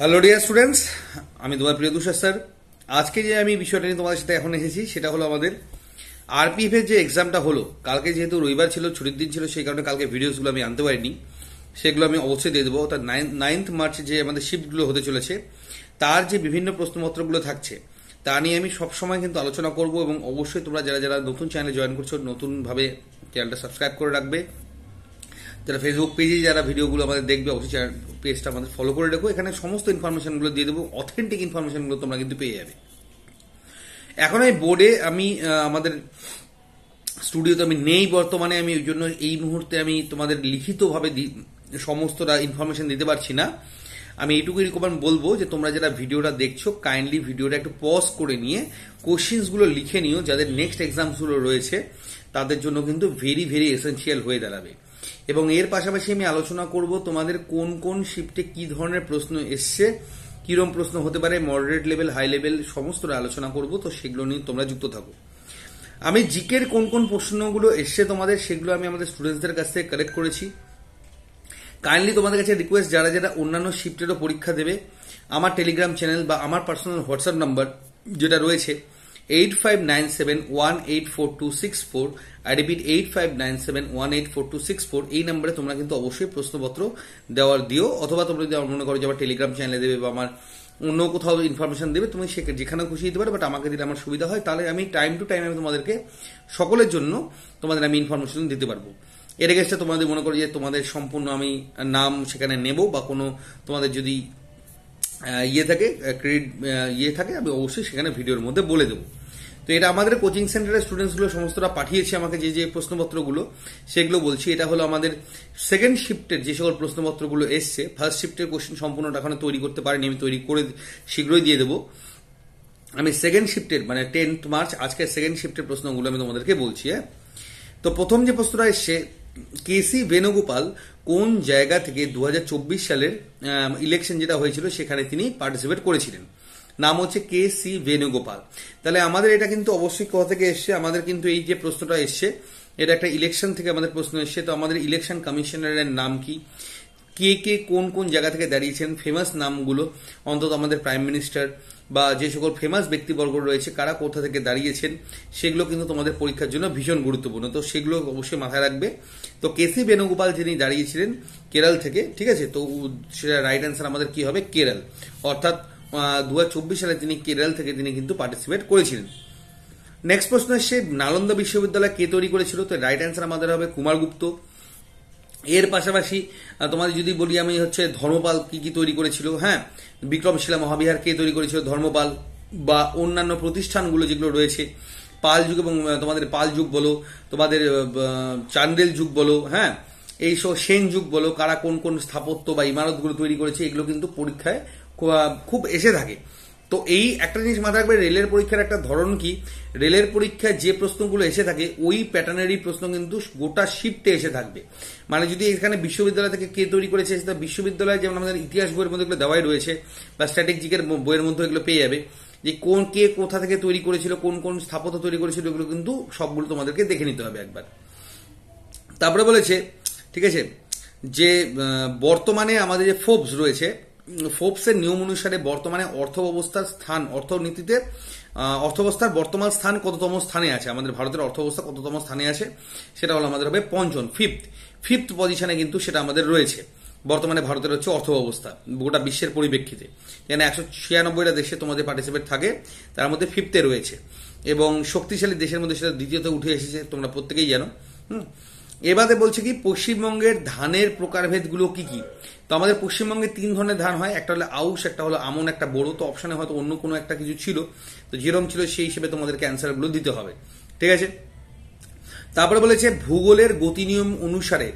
Hello dear students, আমি তোমার প্রিয় তুষার স্যার। আজকে যে আমি বিষয়টা নিয়ে তোমাদের সাথে এখন এসেছি সেটা হলো আমাদের আরপিএফ এর যে এক্সামটা হলো। কালকে যেহেতু রবিবার ছিল, ছুটির দিন ছিল, সেই কারণে কালকে ভিডিওসগুলো আমি আনতে পারিনি। সেগুলো আমি অবশ্যই দিয়ে দেবো। অর্থাৎ 9th মার্চ যে আমাদের শিফটগুলো হতে চলেছে তার যে বিভিন্ন প্রশ্নপত্রগুলো থাকছে তা নিয়ে আমি সবসময় কিন্তু আলোচনা করব। এবং অবশ্যই তোমরা যারা যারা নতুন চ্যানেলে জয়েন করছো, নতুনভাবে চ্যানেলটা সাবস্ক্রাইব করে রাখবে। যারা ফেসবুক পেজে যারা ভিডিওগুলো আমাদের দেখবে, অবশ্যই পেজটা আমাদের ফলো করে রাখো। এখানে সমস্ত ইনফরমেশনগুলো দিয়ে দেবো, অথেন্টিক ইনফরমেশনগুলো তোমরা কিন্তু পেয়ে যাবে। এখন এই বোর্ডে আমি আমাদের স্টুডিওতে আমি নেই বর্তমানে, আমি ওই জন্য এই মুহূর্তে আমি তোমাদের লিখিতভাবে সমস্তটা ইনফরমেশন দিতে পারছি না। আমি এইটুকুই রিকমেন্ড বলবো যে তোমরা যারা ভিডিওটা দেখছো কাইন্ডলি ভিডিওটা একটু পজ করে নিয়ে কোশ্চেন্সগুলো লিখে নিও, যাদের নেক্সট এক্সামসগুলো রয়েছে তাদের জন্য কিন্তু ভেরি ভেরি এসেনশিয়াল হয়ে দাঁড়াবে। এবং এর পাশাপাশি আমি আলোচনা করব তোমাদের কোন কোন শিফটে কি ধরনের প্রশ্ন এসছে, কিরম প্রশ্ন হতে পারে, মডারেট লেভেল, হাই লেভেল, সমস্তটা আলোচনা করব। তো সেগুলো নিয়ে তোমরা যুক্ত থাকো। আমি জিকের কোন কোন প্রশ্নগুলো এসছে তোমাদের, সেগুলো আমি আমাদের স্টুডেন্টসদের কাছ থেকে কালেক্ট করেছি। কাইন্ডলি তোমাদের কাছে রিকোয়েস্ট, যারা যারা অন্যান্য শিফটেরও পরীক্ষা দেবে, আমার টেলিগ্রাম চ্যানেল বা আমার পার্সোনাল হোয়াটসঅ্যাপ নাম্বার যেটা রয়েছে 8597184264, আই রিপিট 8597184264, এই নাম্বারে তোমরা কিন্তু অবশ্যই প্রশ্নপত্র দিও। অথবা তোমরা যদি মনে করো যে আমার টেলিগ্রাম চ্যানেলে দেবে বা আমার অন্য কোথাও ইনফরমেশন দেবে, তুমি যেখানে খুশি দিতে পারো, বাট আমাকে দিলে আমার সুবিধা হয়। তাহলে আমি টাইম টু টাইম আমি তোমাদেরকে সকলের জন্য তোমাদের আমি ইনফরমেশন দিতে পারবো। এর এগেন্সটে তোমাদের মনে করো যে তোমাদের সম্পূর্ণ আমি নাম সেখানে নেব বা কোনো তোমাদের যদি থাকে ক্রেডিট থাকে, আমি অবশ্যই সেখানে ভিডিওর মধ্যে বলে দেবো। তো এটা আমাদের কোচিং সেন্টারের স্টুডেন্টসগুলো সমস্তটা পাঠিয়েছে আমাকে যে যে প্রশ্নপত্রগুলো, সেগুলো বলছি। এটা হলো আমাদের সেকেন্ড শিফটের যে সকল প্রশ্নপত্রগুলো এসছে। ফার্স্ট শিফটের কোশ্চেন সম্পূর্ণটা এখনো তৈরি করতে পারিনি, আমি তৈরি করে শীঘ্রই দিয়ে দেবো। আমি সেকেন্ড শিফটের মানে 10th মার্চ আজকে সেকেন্ড শিফটের প্রশ্নগুলো আমি তোমাদেরকে বলছি। তো প্রথম যে প্রশ্নটা এসছে, কেসি বেণুগোপাল কোন জায়গা থেকে 2024 সালের ইলেকশন যেটা হয়েছিল সেখানে তিনি পার্টিসিপেট করেছিলেন? নাম হচ্ছে কেসি বেণুগোপাল। তাহলে আমাদের এটা কিন্তু অবশ্যই কোথা থেকে এসছে, আমাদের কিন্তু এই যে প্রশ্নটা এসছে এটা একটা ইলেকশন থেকে আমাদের প্রশ্ন এসছে। তো আমাদের ইলেকশন কমিশনারের নাম কি, কে কে কোন কোন জায়গা থেকে দাঁড়িয়েছেন, ফেমাস নামগুলো, অন্তত আমাদের প্রাইম মিনিস্টার বা যে সকল ফেমাস ব্যক্তিবর্গ রয়েছে কারা কোথা থেকে দাঁড়িয়েছেন, সেগুলো কিন্তু তোমাদের পরীক্ষার জন্য ভীষণ গুরুত্বপূর্ণ। তো সেগুলো অবশ্যই মাথায় রাখবে। তো কেসি বেণুগোপাল যিনি দাঁড়িয়েছিলেন কেরল থেকে, ঠিক আছে? তো সেটা রাইট অ্যান্সার আমাদের কি হবে? কেরল। অর্থাৎ 2024 সালে তিনি কেরল থেকে তিনি কিন্তু পার্টিসিপেট করেছিলেন। নেক্সট প্রশ্ন এসছে, নালন্দা বিশ্ববিদ্যালয় কে তৈরি করেছিল? তো রাইট অ্যান্সার আমাদের হবে কুমারগুপ্ত। এর পাশাপাশি তোমাদের যদি বলি আমি হচ্ছে ধর্মপাল কি কি তৈরি করেছিল, হ্যাঁ, বিক্রমশিলা মহাবিহার কে তৈরি করেছিল? ধর্মপাল। বা অন্যান্য প্রতিষ্ঠানগুলো যেগুলো রয়েছে, পাল যুগ এবং তোমাদের পাল যুগ বলো, তোমাদের চান্দেল যুগ বলো, হ্যাঁ, এইসব সেন যুগ বলো, কারা কোন কোন স্থাপত্য বা ইমারতগুলো তৈরি করেছে, এগুলো কিন্তু পরীক্ষায় খুব এসে থাকে। তো এই একটা জিনিস মাথায় রাখবে, রেলের পরীক্ষার একটা ধরন কি, রেলের পরীক্ষায় যে প্রশ্নগুলো এসে থাকে ওই প্যাটার্নেরই প্রশ্ন কিন্তু গোটা শিফটে এসে থাকবে। মানে যদি এখানে বিশ্ববিদ্যালয় থেকে কে তৈরি করেছে, সেটা বিশ্ববিদ্যালয় যেমন আমাদের ইতিহাস বইয়ের মধ্যে এগুলো দেওয়াই রয়েছে বা স্ট্র্যাটেজিকের বইয়ের মধ্যে এগুলো পেয়ে যাবে, যে কোন কে কোথা থেকে তৈরি করেছিল, কোন কোন স্থাপত্য তৈরি করেছিল, এগুলো কিন্তু সবগুলো তোমাদেরকে দেখে নিতে হবে একবার। তারপরে বলেছে, ঠিক আছে, যে বর্তমানে আমাদের যে ফোর্বস রয়েছে, ফোর্বসের নিয়ম অনুসারে বর্তমানে অর্থব্যবস্থার স্থান, অর্থনীতিতে অর্থব্যবস্থার বর্তমান স্থান কততম স্থানে আছে, আমাদের ভারতের অর্থব্যবস্থা কততম স্থানে আছে, সেটা হলো আমাদের হবে পঞ্চম, ফিফথ পজিশনে কিন্তু সেটা আমাদের রয়েছে। বর্তমানে ভারতের হচ্ছে অর্থব্যবস্থা গোটা বিশ্বের পরিপ্রেক্ষিতে, যেখানে 196টা দেশে তোমাদের পার্টিসিপেট থাকে, তার মধ্যে ফিফথে রয়েছে। এবং শক্তিশালী দেশের মধ্যে সেটা দ্বিতীয়তে উঠে এসেছে, তোমরা প্রত্যেকেই জানো। এবারে বলছে কি, পশ্চিমবঙ্গের ধানের প্রকারভেদগুলো কি কি? তো আমাদের পশ্চিমবঙ্গে 3 ধরনের ধান হয়, একটা হলো আউশ, একটা হলো আমন, একটা বোরো। তো অপশনে হয়তো অন্য কোনো একটা কিছু ছিল, তো যেরকম ছিল সেই হিসেবে তোমাদেরকে অ্যান্সারগুলো দিতে হবে, ঠিক আছে? তারপরে বলেছে ভূগোলের গতি নিয়ম অনুসারে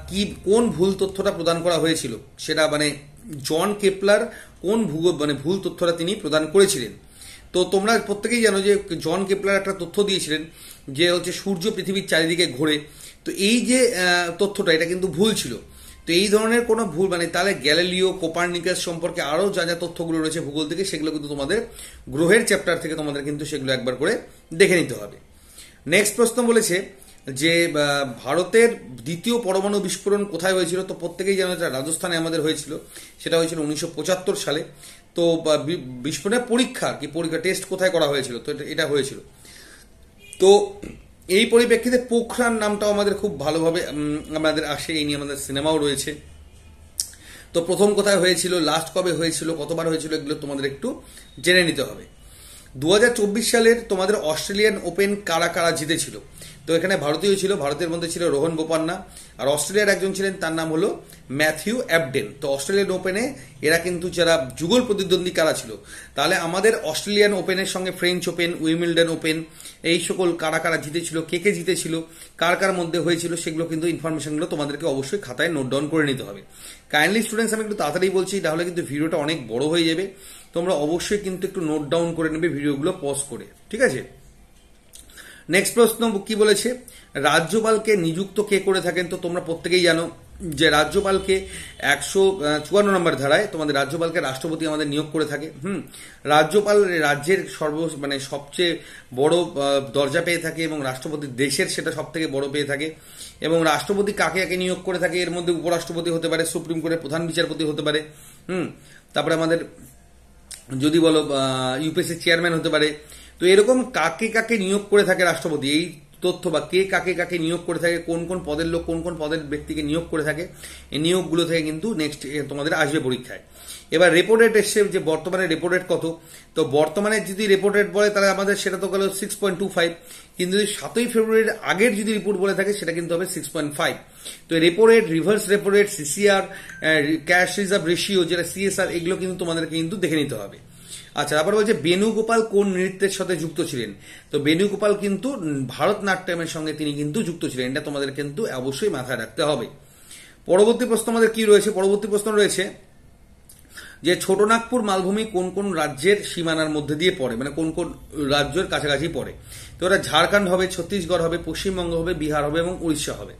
কি কোন ভুল তথ্যটা প্রদান করা হয়েছিল, সেটা মানে জন কেপলার কোন ভুল তথ্যটা তিনি প্রদান করেছিলেন। তো তোমরা প্রত্যেকেই জানো যে জন কেপলার একটা তথ্য দিয়েছিলেন যে হচ্ছে সূর্য পৃথিবীর চারিদিকে ঘোরে। তো এই যে তথ্যটা এটা কিন্তু ভুল ছিল। তো এই ধরনের কোনো ভুল মানে তাহলে গ্যালিলিও, কোপারনিকাস সম্পর্কে আরও যা যা তথ্যগুলো রয়েছে ভূগোল থেকে, সেগুলো কিন্তু তোমাদের গ্রহের চ্যাপ্টার থেকে তোমাদের কিন্তু সেগুলো একবার করে দেখে নিতে হবে। নেক্সট প্রশ্ন বলেছে, যে ভারতের দ্বিতীয় পরমাণু বিস্ফোরণ কোথায় হয়েছিল, তো প্রত্যেকেই জানো রাজস্থানে আমাদের হয়েছিল, সেটা হয়েছিল 1975 সালে। তো বিস্ফোরণের পরীক্ষা টেস্ট কোথায় করা হয়েছিল, তো এটা হয়েছিল। তো এই পরিপ্রেক্ষিতে পোখরান নামটাও আমাদের খুব ভালোভাবে আমাদের আসে, এই নিয়ে আমাদের সিনেমাও রয়েছে। তো প্রথম কোথায় হয়েছিল, লাস্ট কবে হয়েছিল, কতবার হয়েছিল, এগুলো তোমাদের একটু জেনে নিতে হবে। 2024 সালের তোমাদের অস্ট্রেলিয়ান ওপেন কারা কারা জিতেছিল, তো এখানে ভারতীয় ছিল, ভারতের মধ্যে ছিল রোহন বোপান্না, আর অস্ট্রেলিয়ার একজন ছিলেন, তার নাম হলো ম্যাথিউ অ্যাবডেন। তো অস্ট্রেলিয়ান ওপেনে এরা কিন্তু যারা যুগল প্রতিদ্বন্দ্বী কারা ছিল, তাহলে আমাদের অস্ট্রেলিয়ান ওপেনের সঙ্গে ফ্রেঞ্চ ওপেন, উইম্বলডন ওপেন, এই সকল কারা কারা জিতেছিল, কে কে জিতেছিল, কার কার মধ্যে হয়েছিল, সেগুলো কিন্তু ইনফরমেশনগুলো তোমাদেরকে অবশ্যই খাতায় নোট ডাউন করে নিতে হবে। কাইন্ডলি স্টুডেন্টস, আমি একটু তাড়াতাড়ি বলছি, তাহলে কিন্তু ভিডিওটা অনেক বড় হয়ে যাবে। তোমরা অবশ্যই কিন্তু একটু নোট ডাউন করে নেবে ভিডিওগুলো পজ করে, ঠিক আছে। নেক্সট প্রশ্ন কি বলেছে, রাজ্যপালকে নিযুক্ত কে করে থাকেন, তো তোমরা প্রত্যেকেই জানো যে রাজ্যপালকে 154 নম্বর ধারায় তোমাদের রাজ্যপালকে রাষ্ট্রপতি আমাদের নিয়োগ করে থাকে। রাজ্যপাল রাজ্যের সবচেয়ে বড় দরজা পেয়ে থাকে, এবং রাষ্ট্রপতি দেশের সেটা সব থেকে বড় পেয়ে থাকে। এবং রাষ্ট্রপতি কাকে কাকে নিয়োগ করে থাকে, এর মধ্যে উপরাষ্ট্রপতি হতে পারে, সুপ্রিম কোর্টের প্রধান বিচারপতি হতে পারে, তারপরে আমাদের যদি বলো ইউপিএসসি চেয়ারম্যান হতে পারে। তো এরকম কাকে কাকে নিয়োগ করে থাকে রাষ্ট্রপতি, এই তথ্য বা কে কাকে কাকে নিয়োগ করে থাকে, কোন কোন পদের লোক কোন কোন পদের ব্যক্তিকে নিয়োগ করে থাকে, এই নিয়োগগুলো থেকে কিন্তু নেক্সট তোমাদের আসবে পরীক্ষায়। এবার রেপো রেট এসছে, যে বর্তমানে রেপো রেট কত, তো বর্তমানে যদি রেপো রেট বলে তাহলে আমাদের সেটা তো গেল 6.25, কিন্তু যদি 7ই ফেব্রুয়ারির আগের যদি রিপোর্ট বলে থাকে সেটা কিন্তু হবে 6.5। তো repo rate, reverse repo rate, CCR, cash reserve ratio, যেটা সিএসআর, এগুলো কিন্তু তোমাদেরকে কিন্তু দেখে নিতে হবে। আচ্ছা, তারপর বলছে বেণুগোপাল কোন নৃত্যের সাথে যুক্ত ছিলেন, তো বেণুগোপাল কিন্তু ভারতনাট্যমের সঙ্গে তিনি কিন্তু যুক্ত ছিলেন, এটা তোমাদের কিন্তু অবশ্যই মাথায় রাখতে হবে। পরবর্তী প্রশ্ন আমাদের কি রয়েছে, পরবর্তী প্রশ্ন রয়েছে যে ছোটনাগপুর মালভূমি কোন কোন রাজ্যের সীমানার মধ্যে দিয়ে পড়ে, মানে কোন কোন রাজ্যের কাছাকাছি পড়ে, তো এটা ঝাড়খণ্ড হবে, ছত্তিশগড় হবে, পশ্চিমবঙ্গ হবে, বিহার হবে এবং উড়িষ্যা হবে।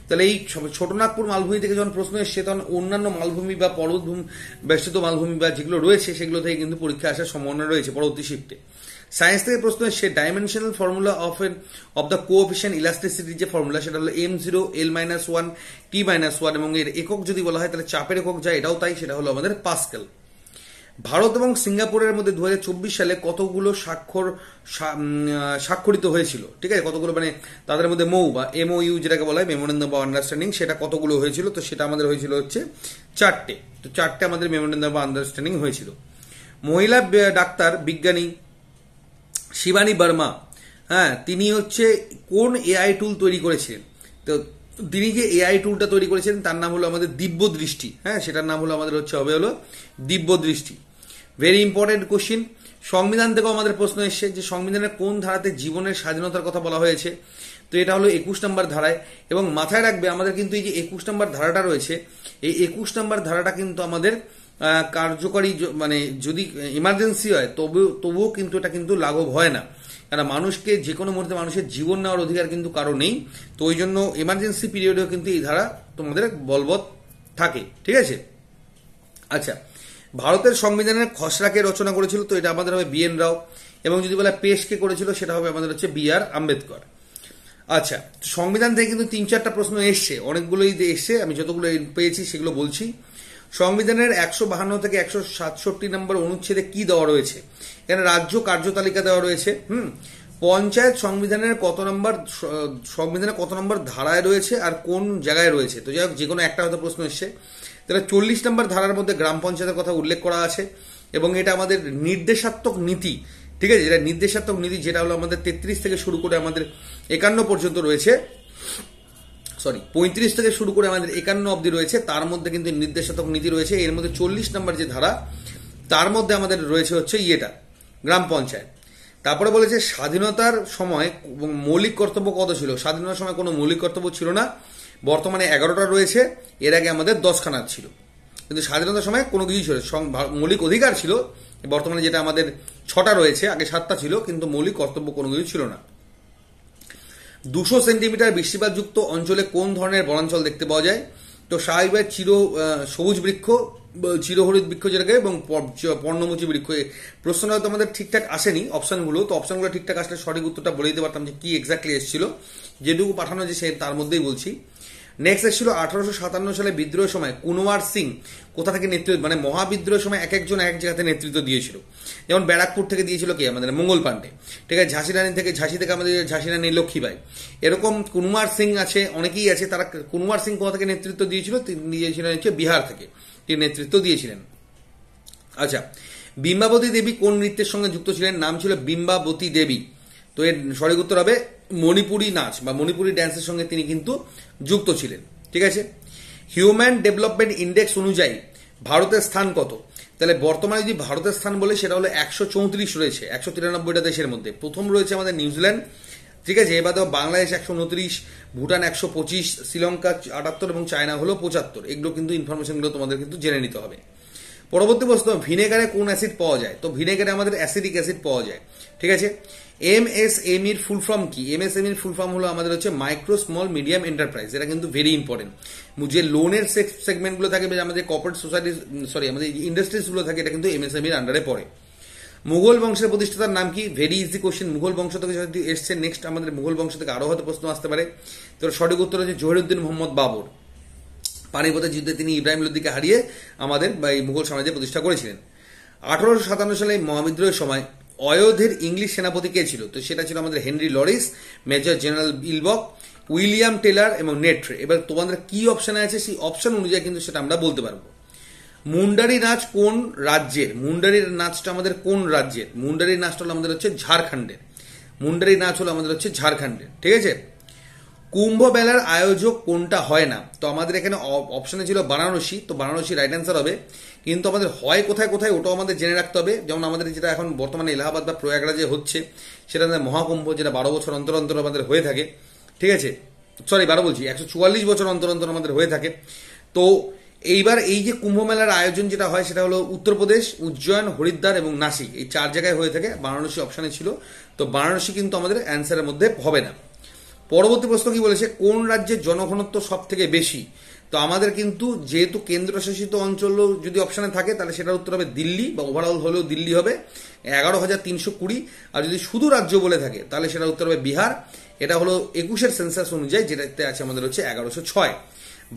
তাহলে এই ছোটনাগপুর মালভূমি থেকে যখন প্রশ্ন এসছে, তখন অন্যান্য মালভূমি বা পর্বতভূমি বেষ্টিত মালভূমি বা যেগুলো রয়েছে সেগুলো থেকে কিন্তু পরীক্ষা আসার সম্ভাবনা রয়েছে পরবর্তী শিফটে। সায়েন্স থেকে প্রশ্ন এসছে dimensional formula of the coefficient ইলাস্টিসিটির যে ফর্মুলা, সেটা হলো m0 l-1 t-1, এবং এর একক যদি বলা হয় তাহলে চাপের একক যায়, এটাও তাই, সেটা হলো আমাদের পাস্কেল। ভারত এবং সিঙ্গাপুরের মধ্যে 2024 সালে কতগুলো স্বাক্ষরিত হয়েছিল, ঠিক আছে, কতগুলো মানে তাদের মধ্যে মৌ বা MOU যেটাকে বলা হয়, মেমোরেন্ডাম অফ আন্ডারস্ট্যান্ডিং, সেটা কতগুলো হয়েছিল, তো সেটা আমাদের হয়েছিল হচ্ছে 4টে। তো 4টে আমাদের মেমোরেন্ডাম অফ আন্ডারস্ট্যান্ডিং হয়েছিল। মহিলা ডাক্তার বিজ্ঞানী শিবানী বর্মা, তিনি হচ্ছে কোন এআই টুল তৈরি করেছিলেন, তো তিনি যে এআই টুলটা তৈরি করেছেন তার নাম হলো আমাদের দিব্য দৃষ্টি, সেটার নাম হলো আমাদের হবে দিব্য দৃষ্টি। Very important question. সংবিধান থেকেও আমাদের প্রশ্ন এসছে যে সংবিধানের কোন ধারাতে জীবনের স্বাধীনতার কথা বলা হয়েছে, তো এটা হলো 21 নম্বর ধারায়। এবং মাথায় রাখবে আমাদের কিন্তু এই যে 21 নম্বর ধারাটা রয়েছে, এই 21 নম্বর ধারাটা কিন্তু আমাদের কার্যকরী, মানে যদি ইমার্জেন্সি হয় তবুও কিন্তু এটা কিন্তু লাঘব হয় না, কারণ মানুষকে যে কোনো মুহূর্তে মানুষের জীবন নেওয়ার অধিকার কিন্তু কারো নেই। তো ওই জন্য ইমার্জেন্সি পিরিয়ডেও কিন্তু এই ধারা তোমাদের বলবৎ থাকে, ঠিক আছে। আচ্ছা, ভারতের সংবিধানের খসড়াকে রচনা করেছিল, তো এটা আমাদের হবে BN রাও, এবং যদি বলে পেশকে করেছিল সেটা হবে আমাদের হচ্ছে BR আম্বেদকর। আচ্ছা, সংবিধান থেকে কিন্তু 3-4টা প্রশ্ন এসছে, অনেকগুলোই এসছে, আমি যতগুলো পেয়েছি সেগুলো বলছি। সংবিধানের 152 থেকে 167 নম্বর অনুচ্ছেদে কি দেওয়া রয়েছে, এখানে রাজ্য কার্যতালিকা দেওয়া রয়েছে। পঞ্চায়েত সংবিধানের কত নম্বর ধারায় রয়েছে আর কোন জায়গায় রয়েছে, তো যাই হোক যে কোনো একটা হয়তো প্রশ্ন এসছে। তাহলে 40 নম্বর ধারার মধ্যে গ্রাম পঞ্চায়েতের কথা উল্লেখ করা আছে, এবং এটা আমাদের নির্দেশাত্মক নীতি, ঠিক আছে, যেটা নির্দেশাত্মক নীতি, যেটা হলো আমাদের 33 থেকে শুরু করে আমাদের 51 পর্যন্ত রয়েছে, 35 থেকে শুরু করে আমাদের 51 অবধি রয়েছে, তার মধ্যে কিন্তু নির্দেশাত্মক নীতি রয়েছে। এর মধ্যে 40 নম্বর যে ধারা, তার মধ্যে আমাদের রয়েছে হচ্ছে গ্রাম পঞ্চায়েত। তারপরে বলেছে স্বাধীনতার সময় মৌলিক কর্তব্য কত ছিল, স্বাধীনতার সময় কোনো মৌলিক কর্তব্য ছিল না, বর্তমানে 11টা রয়েছে, এর আগে আমাদের 10খানা ছিল। কিন্তু স্বাধীনতার সময় কোনো কিছু ছিল, মৌলিক অধিকার ছিল, বর্তমানে যেটা আমাদের 6টা রয়েছে, আগে 7টা ছিল, কিন্তু মৌলিক কর্তব্য কোনো কিছু ছিল না। 200 সেন্টিমিটার বৃষ্টিপাতযুক্ত অঞ্চলে কোন ধরনের বনাঞ্চল দেখতে পাওয়া যায়, তো স্বাভাবিকভাবে সবুজ বৃক্ষ, চিরহরিত বৃক্ষ যেটাকে এবং পর্ণমোচী বৃক্ষ। প্রশ্ন হয়তো আমাদের ঠিকঠাক আসেনি অপশনগুলো, তো অপশনগুলো ঠিকঠাক আসলে সঠিক উত্তরটা বলে দিতে পারতাম যে কি এক্স্যাক্টলি এসেছিল, যেটুকু পাঠানো যে সে তার মধ্যেই বলছি। নেক্সট এসেছিল 1857 সালে বিদ্রোহের সময় কুনওয়ার সিং কোথা থেকে নেতৃত্ব, মানে মহাবিদ্রোহের সময় এক একজন এক জায়গাতে নেতৃত্ব দিয়েছিল। যেমন ব্যারাকপুর থেকে দিয়েছিল কে, আমাদের মঙ্গল পাণ্ডে, ঠিক আছে। ঝাঁসি থেকে আমাদের ঝাঁসি রানী লক্ষ্মীবাই। এরকম কুনওয়ার সিং আছে, অনেকেই আছে। তারা কুনওয়ার সিং কোথা থেকে নেতৃত্ব দিয়েছিল, তিনি দিয়েছিলেন হচ্ছে বিহার থেকে, তিনি নেতৃত্ব দিয়েছিলেন। আচ্ছা, বিম্বাবতী দেবী কোন নৃত্যের সঙ্গে যুক্ত ছিলেন, নাম ছিল বিম্বাবতী দেবী। তো এর সঠিক উত্তর হবে মণিপুরী নাচ বা মণিপুরী ড্যান্সের সঙ্গে তিনি কিন্তু যুক্ত ছিলেন, ঠিক আছে। হিউম্যান ডেভেলপমেন্ট ইন্ডেক্স অনুযায়ী ভারতের স্থান কত? তাহলে বর্তমানে যদি ভারতের স্থান বলে সেটা হলো 134 রয়েছে 193টা দেশের মধ্যে। প্রথম রয়েছে আমাদের নিউজিল্যান্ড, ঠিক আছে। এবার বাংলাদেশ 129, ভুটান 125, শ্রীলঙ্কা 78 এবং চায়না হলো 75। এগুলো কিন্তু ইনফরমেশনগুলো তোমাদের কিন্তু জেনে নিতে হবে। পরবর্তী প্রশ্ন, ভিনেগারে কোন অ্যাসিড পাওয়া যায়? তো ভিনেগারে আমাদের অ্যাসিডিক অ্যাসিড পাওয়া যায়, ঠিক আছে। এমএসএমইর ফুল ফর্ম কি? এমএসএমইর ফুল ফর্ম হলো আমাদের হচ্ছে মাইক্রো স্মল মিডিয়াম এন্টারপ্রাইজ। এটা কিন্তু ভেরি ইম্পর্টেন্ট। যে লোনের সেগমেন্টগুলো থাকে, আমাদের কর্পোরেট সোসাইটি, আমাদের ইন্ডাস্ট্রিজগুলো থাকে, এটা কিন্তু এমএসএমইর আন্ডারে পড়ে। মুঘল বংশের প্রতিষ্ঠাতার নাম কি? Very easy question. মুঘল বংশ থেকে যদি এসছে, নেক্সট আমাদের মুঘল বংশ থেকে আরো হয়তো প্রশ্ন আসতে পারে। তো সঠিক উত্তর হচ্ছে জহিরুদ্দিন মোহাম্মদ বাবর। পানিপথের যুদ্ধে তিনি ইব্রাহিম লোদিকে হারিয়ে আমাদের এই মুঘল সাম্রাজ্যের প্রতিষ্ঠা করেছিলেন। 1857 সালে মহাবিদ্রোহের সময় অয়োধ্যের ইংলিশ সেনাপতি কে ছিল? তো সেটা ছিল আমাদের হেনরি লরিস, মেজর জেনারেল ইলবক, উইলিয়াম টেলার এবং নেট্রে। এবার তোমাদের কি অপশনে আছে সেই অপশন অনুযায়ী কিন্তু সেটা আমরা বলতে পারবো। মুন্ডারি নাচ কোন রাজ্যের? মুন্ডারির নাচটা আমাদের কোন রাজ্যের? মুন্ডারি নাচটা হলো আমাদের হচ্ছে ঝাড়খণ্ডের। মুন্ডারি নাচ হলো আমাদের হচ্ছে ঝাড়খণ্ডের, ঠিক আছে। কুম্ভ মেলার আয়োজক কোনটা হয় না? তো আমাদের এখানে অপশনে ছিল বারাণসী, তো বারাণসী রাইট অ্যান্সার হবে। কিন্তু আমাদের হয় কোথায় কোথায় ওটাও আমাদের জেনে রাখতে হবে। যেমন আমাদের যেটা এখন বর্তমানে এলাহাবাদ বা প্রয়াগরাজে হচ্ছে, সেটা আমাদের মহাকুম্ভ, যেটা 12 বছর অন্তর অন্তর আমাদের হয়ে থাকে, ঠিক আছে। 144 বছর অন্তর অন্তর আমাদের হয়ে থাকে। তো এইবার এই যে কুম্ভ মেলার আয়োজন যেটা হয় সেটা হলো উত্তরপ্রদেশ, উজ্জয়ন, হরিদ্বার এবং নাসিক, এই 4 জায়গায় হয়ে থাকে। বারাণসী অপশনে ছিল, তো বারাণসী কিন্তু আমাদের অ্যান্সারের মধ্যে হবে না। পরবর্তী প্রশ্ন কি বলেছে, কোন রাজ্যের জনঘনত্ব সব থেকে বেশি? তো আমাদের কিন্তু যেহেতু কেন্দ্রশাসিত অঞ্চল যদি অপশনে থাকে তাহলে সেটার উত্তর হবে দিল্লি, বা ওভারঅল হলেও দিল্লি হবে 11,320। আর যদি শুধু রাজ্য বলে থাকে তাহলে সেটার উত্তর হবে বিহার। এটা হলো 21-এর সেন্সাস অনুযায়ী, যেটাতে আছে আমাদের হচ্ছে 1106।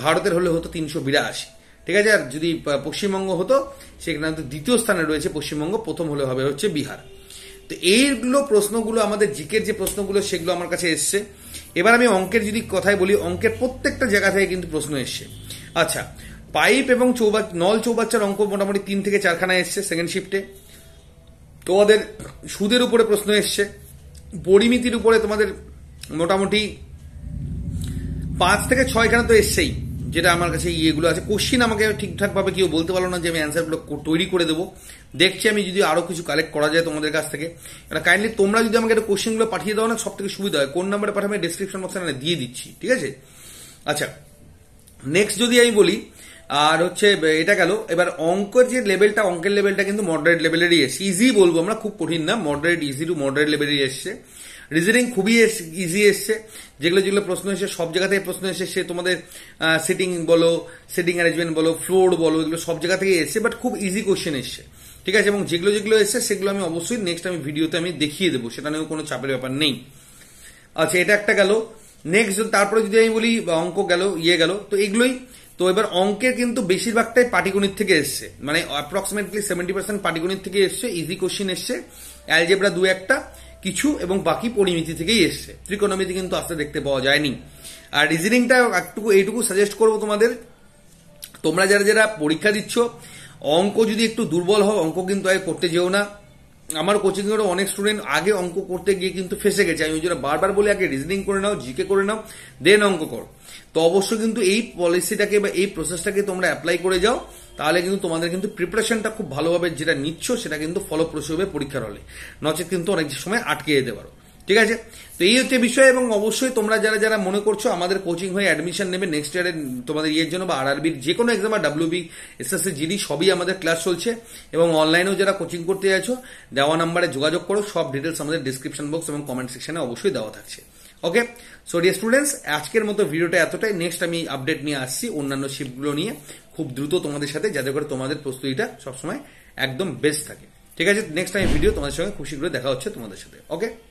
ভারতের হলে হতো 382, ঠিক আছে। আর যদি পশ্চিমবঙ্গ হতো সেখানে দ্বিতীয় স্থানে রয়েছে পশ্চিমবঙ্গ, প্রথম হলে হবে হচ্ছে বিহার। তো এইগুলো প্রশ্নগুলো আমাদের জিকের যে প্রশ্নগুলো সেগুলো আমার কাছে এসছে। এবার আমি অঙ্কের যদি কথাই বলি, অঙ্কের প্রত্যেকটা জায়গা থেকে কিন্তু প্রশ্ন এসছে। আচ্ছা, পাইপ এবং নল চৌবাচ্চার অঙ্ক মোটামুটি 3 থেকে 4খানা এসছে সেকেন্ড শিফটে। তোমাদের সুদের উপরে প্রশ্ন এসছে, পরিমিতির উপরে তোমাদের মোটামুটি 5 থেকে 6খানা তো এসছেই, যেটা আমার কাছে ইয়েগুলো আছে। কোশ্চিন আমাকে ঠিকঠাকভাবে কেউ বলতে পারলো না যে আমি অ্যান্সারগুলো তৈরি করে দেবো। দেখছি আমি যদি আরো কিছু কালেক্ট করা যায় তোমাদের কাছ থেকে। এটা কাইন্ডলি তোমরা যদি আমাকে একটা কোশ্চিনগুলো পাঠিয়ে দাও না, সব থেকে সুবিধা হয়। কোন নাম্বারে পাঠাবে ডিসক্রিপশন বক্সে দিয়ে দিচ্ছি, ঠিক আছে। আচ্ছা, নেক্সট যদি আমি বলি, আর হচ্ছে এটা গেল। এবার অঙ্কের যে লেভেলটা, অঙ্কের লেভেলটা কিন্তু মডারেট লেভেলেরই এসছে। ইজি বলবো আমরা, খুব কঠিন না, মডারেট, ইজি টু মডারেট লেভেলেরই এসছে। রিজনিং খুবই ইজি এসছে। যেগুলো যেগুলো প্রশ্ন এসে সব জায়গা থেকে প্রশ্ন এসেছে, তোমাদের সিটিং বলো, সিটিং অ্যারেঞ্জমেন্ট বলো, ফ্লোর বলো, এগুলো সব জায়গা থেকে এসছে, বাট খুব ইজি কোশ্চেন এসছে, ঠিক আছে। এবং যেগুলো যেগুলো এসছে সেগুলো আমি অবশ্যই নেক্সট আমি ভিডিওতে আমি দেখিয়ে দেবো, সেটা নিয়েও কোনো চাপের ব্যাপার নেই। আচ্ছা, এটা একটা গেল। নেক্সট তারপরে যদি আমি বলি অঙ্ক গেল, গেল, তো এগুলোই। তো এবার অঙ্কের কিন্তু বেশিরভাগটাই পাটিগণিত থেকে এসছে, মানে অ্যাপ্রক্সিমেটলি 70% পাটিগণিত থেকে এসছে। ইজি কোশ্চেন এসছে, অ্যালজেব্রা 2-1টা কিছু, এবং বাকি পরিমিতি থেকেই এসছে। ত্রিকোণমিতি কিন্তু আসতে দেখতে পাওয়া যায়নি। আর রিজনিংটা এইটুকু সাজেস্ট করবো তোমাদের, তোমরা যারা যারা পরীক্ষা দিচ্ছ, অঙ্ক যদি একটু দুর্বল হও, অঙ্ক কিন্তু আগে করতে যেও না। আমার কোচিং এরও অনেক স্টুডেন্ট আগে অঙ্ক করতে গিয়ে কিন্তু ফেসে গেছে। আমি যেটা বারবার বলি, আগে রিজনিং করে নাও, জিকে করে নাও, দেন অঙ্ক কর। তো অবশ্যই কিন্তু এই পলিসিটাকে বা এই প্রসেসটাকে তোমরা অ্যাপ্লাই করে যাও, তাহলে কিন্তু তোমাদের কিন্তু প্রিপারেশনটা খুব ভালোভাবে যেটা নিচ্ছ সেটা কিন্তু ফলপ্রসূ হবে পরীক্ষার হলে। নচেত কিন্তু অনেক সময় আটকে যেতে পারো, ঠিক আছে। তো এই হচ্ছে বিষয়। এবং অবশ্যই তোমরা যারা যারা মনে করছো আমাদের কোচিং হয়ে অ্যাডমিশন নেবে নেক্সট ইয়ারে তোমাদের ইয়ের জন্য, বা আরআরবির যে কোনো এক্সাম, বা ডাব্লিউবি, এসএসসি, জিডি, সবই আমাদের ক্লাস চলছে। এবং অনলাইনেও যারা কোচিং করতে যাচ্ছ, দেওয়া নাম্বারে যোগাযোগ করো। সব ডিটেলস আমাদের ডিসক্রিপশন বক্স এবং কমেন্ট সেকশনে অবশ্যই দেওয়া থাকছে। ওকে, সো ডিয়ার স্টুডেন্টস, আজকের মতো ভিডিওটা এতটাই। নেক্সট আমি আপডেট নিয়ে আসছি অন্যান্য শিপগুলো নিয়ে খুব দ্রুত তোমাদের সাথে, যাতে করে তোমাদের প্রস্তুতিটা সবসময় একদম বেস্ট থাকে। ঠিক আছে, নেক্সট টাইম ভিডিও তোমাদের সঙ্গে খুব শীঘ্রই দেখা হচ্ছে তোমাদের সাথে। ওকে।